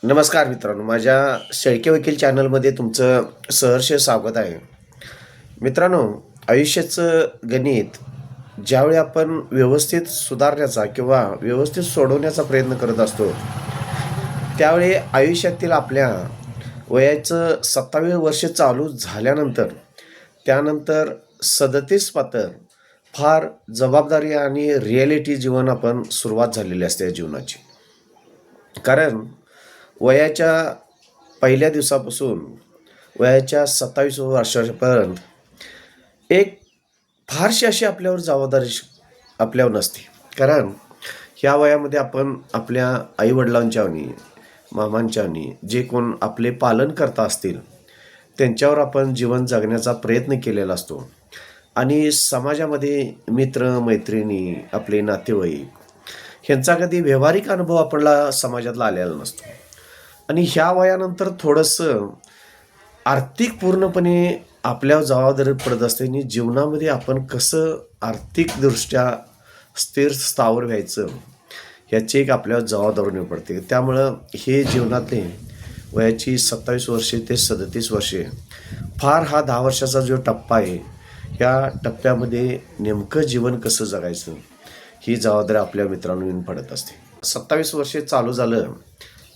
नमस्कार मित्रांनो, माझ्या शेळके वकील चॅनलमध्ये तुमचं सहर्ष स्वागत आहे. मित्रांनो, आयुष्याचं गणित ज्यावेळी आपण व्यवस्थित सुधारण्याचा किंवा व्यवस्थित सोडवण्याचा प्रयत्न करत असतो, त्यावेळी आयुष्यातील आपल्या वयाचं 27 वर्ष चालू झाल्यानंतर त्यानंतर 37 पातर फार जबाबदारी आणि रिॲलिटी जीवन आपण सुरुवात झालेली असते या जीवनाची. कारण वयाच्या पहिल्या दिवसापासून वयाच्या 27 वर्षापर्यंत एक फारशी अशी आपल्यावर जबाबदारी आपल्यावर नसते. कारण ह्या वयामध्ये आपण आपल्या आईवडिलांच्या आणि मामांच्या आणि जे कोण आपले पालनकर्ता असतील त्यांच्यावर आपण जीवन जगण्याचा प्रयत्न केलेला असतो. आणि समाजामध्ये मित्र मैत्रिणी, आपले नातेवाईक ह्यांचा कधी व्यावहारिक अनुभव आपल्याला समाजातला आलेला नसतो. आणि ह्या वयानंतर थोडंसं आर्थिक पूर्णपणे आपल्यावर जबाबदारी पडत असते आणि जीवनामध्ये आपण कसं आर्थिकदृष्ट्या स्थिर स्थावर व्हायचं ह्याची एक आपल्यावर जबाबदारी पडते. त्यामुळं हे जीवनातले वयाची 27 वर्षे ते 37 वर्षे फार हा 10 वर्षाचा जो टप्पा आहे, ह्या टप्प्यामध्ये नेमकं जीवन कसं जगायचं ही जबाबदारी आपल्या मित्रांनो येऊन पडत असते. 27 वर्षे चालू झालं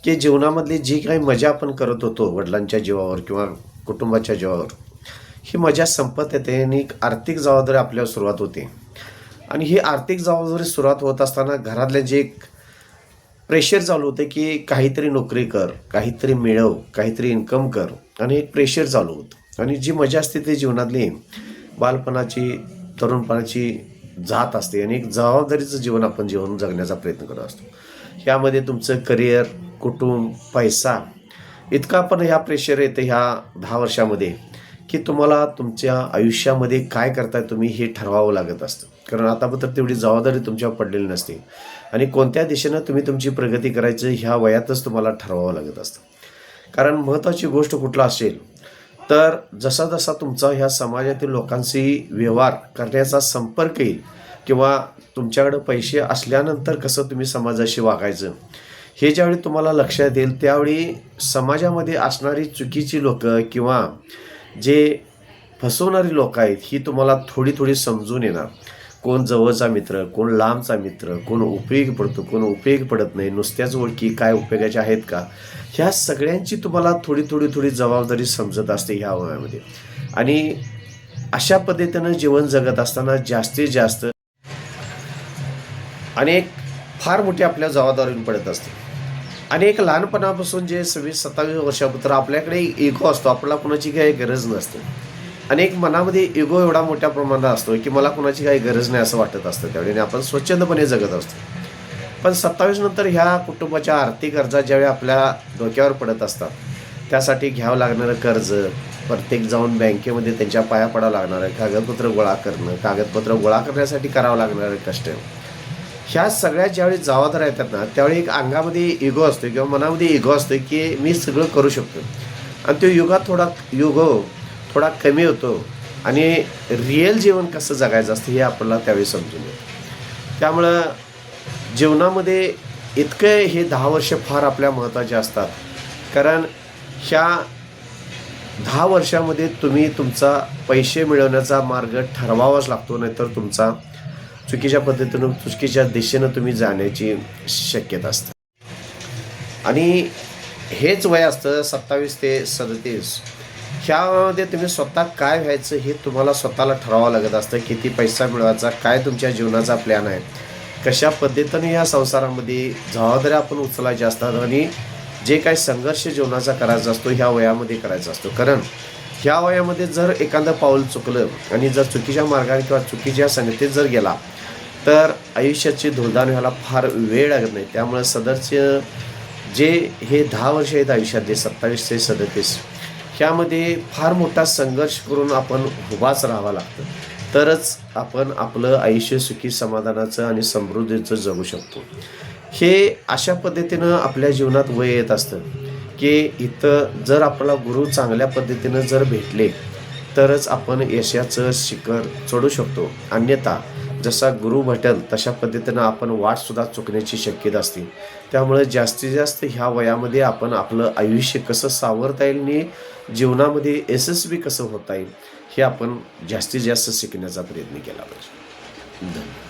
की जीवनामधली जी काही मजा आपण करत होतो वडिलांच्या जीवावर किंवा कुटुंबाच्या जीवावर, ही मजा संपत येते आणि एक आर्थिक जबाबदारी आपल्यावर सुरुवात होते. आणि ही आर्थिक जबाबदारी सुरुवात होत असताना घरातल्यांचे एक प्रेशर चालू होते की काहीतरी नोकरी कर, काहीतरी मिळव, काहीतरी इन्कम कर, आणि एक प्रेशर चालू होतं. आणि जी मजा असते ती जीवनातली बालपणाची, तरुणपणाची जात असते आणि एक जबाबदारीचं जीवन आपण जीवन जगण्याचा प्रयत्न करत असतो. ह्यामध्ये तुमचं करिअर, कुटुंब, पैसा इतका पण ह्या प्रेशर येते ह्या 10 वर्षामध्ये की तुम्हाला तुमच्या आयुष्यामध्ये काय करताय तुम्ही हे ठरवावं लागत असतं. कारण आतापर्यंत तेवढी जबाबदारी तुमच्यावर पडलेली नसते आणि कोणत्या दिशेनं तुम्ही तुमची प्रगती करायचं ह्या वयातच तुम्हाला ठरवावं लागत असतं. कारण महत्त्वाची गोष्ट कुठला असेल तर जसा जसा तुमचा ह्या समाजातील लोकांशी व्यवहार करण्याचा संपर्क येईल किंवा तुमच्याकडं पैसे असल्यानंतर कसं तुम्ही समाजाशी वागायचं हे ज्यावेळी तुम्हाला लक्षात येईल, त्यावेळी समाजामध्ये असणारी चुकीची लोकं किंवा जे फसवणारी लोकं आहेत ही तुम्हाला थोडी थोडी समजून येणार. कोण जवळचा मित्र, कोण लांबचा मित्र, कोण उपयोगी पडतो, कोण उपयोगी पडत नाही, नुसत्याच ओळखी काय उपयोगाच्या आहेत का, ह्या सगळ्यांची तुम्हाला थोडी थोडी थोडी जबाबदारी समजत असते ह्या वयामध्ये. आणि अशा पद्धतीनं जीवन जगत असताना जास्तीत जास्त अनेक फार मोठी आपल्या जबाबदारीवर पडत असते. आणि एक लहानपणापासून जे 26-27 वर्षापर्यंत आपल्याकडे इगो असतो, आपल्याला कुणाची काही गरज नसते. आणि एक मनामध्ये इगो एवढा मोठ्या प्रमाणात असतो की मला कुणाची काही गरज नाही असं वाटत असतं त्यावेळी, आणि आपण स्वच्छंदपणे जगत असतो. पण 27 नंतर ह्या कुटुंबाच्या आर्थिक गरजा ज्यावेळी आपल्या डोक्यावर पडत असतात, त्यासाठी घ्यावं लागणारं कर्ज, प्रत्येक जाऊन बँकेमध्ये त्यांच्या पाया पडावं लागणारं कागदपत्र गोळा करणं, कागदपत्र गोळा करण्यासाठी करावं लागणारं कष्ट, ह्या सगळ्या ज्यावेळी जबाबदाऱ्या येतात ना, त्यावेळी एक अंगामध्ये इगो असतो किंवा मनामध्ये इगो असतो की मी सगळं करू शकतो. आणि तो युगो थोडा कमी होतो आणि रिअल जीवन कसं जगायचं असतं हे आपल्याला त्यावेळी समजून येतं. त्यामुळं जीवनामध्ये इतकं हे 10 वर्ष फार आपल्या महत्त्वाचे असतात. कारण ह्या 10 वर्षामध्ये तुम्ही तुमचा पैसे मिळवण्याचा मार्ग ठरवावाच लागतो, नाहीतर तुमचा चुकीच्या पद्धतीनं चुकीच्या दिशेनं तुम्ही जाण्याची शक्यता असते. आणि हेच वय असतं 27 ते 37. ह्यामध्ये तुम्ही स्वतः काय व्हायचं हे तुम्हाला स्वतःला ठरवावं लागत असतं. किती पैसा मिळवायचा, काय तुमच्या जीवनाचा प्लॅन आहे, कशा पद्धतीने या संसारामध्ये जबाबदाऱ्या आपण उचलायच्या असतात आणि जे काही संघर्ष जीवनाचा करायचा असतो ह्या वयामध्ये करायचा असतो. कारण ह्या वयामध्ये जर एखादं पाऊल चुकलं आणि जर चुकीच्या मार्गाने किंवा चुकीच्या संगतीत जर गेला तर आयुष्याची धुळदाण व्हायला फार वेळ लागत नाही. त्यामुळे सदरचे जे हे 10 वर्ष आहेत आयुष्यातले 27 ते 37, ह्यामध्ये फार मोठा संघर्ष करून आपण उभाच राहावं लागतं, तरच आपण आपलं आयुष्य सुखी समाधानाचं आणि समृद्धीचं जगू शकतो. हे अशा पद्धतीनं आपल्या जीवनात वय येत असतं की इथं जर आपला गुरु चांगल्या पद्धतीनं जर भेटले तरच आपण यशाचं शिखर चढू शकतो. अन्यथा जसा गुरु भेटेल तशा पद्धतीनं आपण वाटसुद्धा चुकण्याची शक्यता असते. त्यामुळे जास्तीत जास्त ह्या वयामध्ये आपण आपलं आयुष्य कसं सावरता येईल आणि जीवनामध्ये यशस्वी कसं होता येईल हे आपण जास्तीत जास्त शिकण्याचा प्रयत्न केला पाहिजे. धन्यवाद.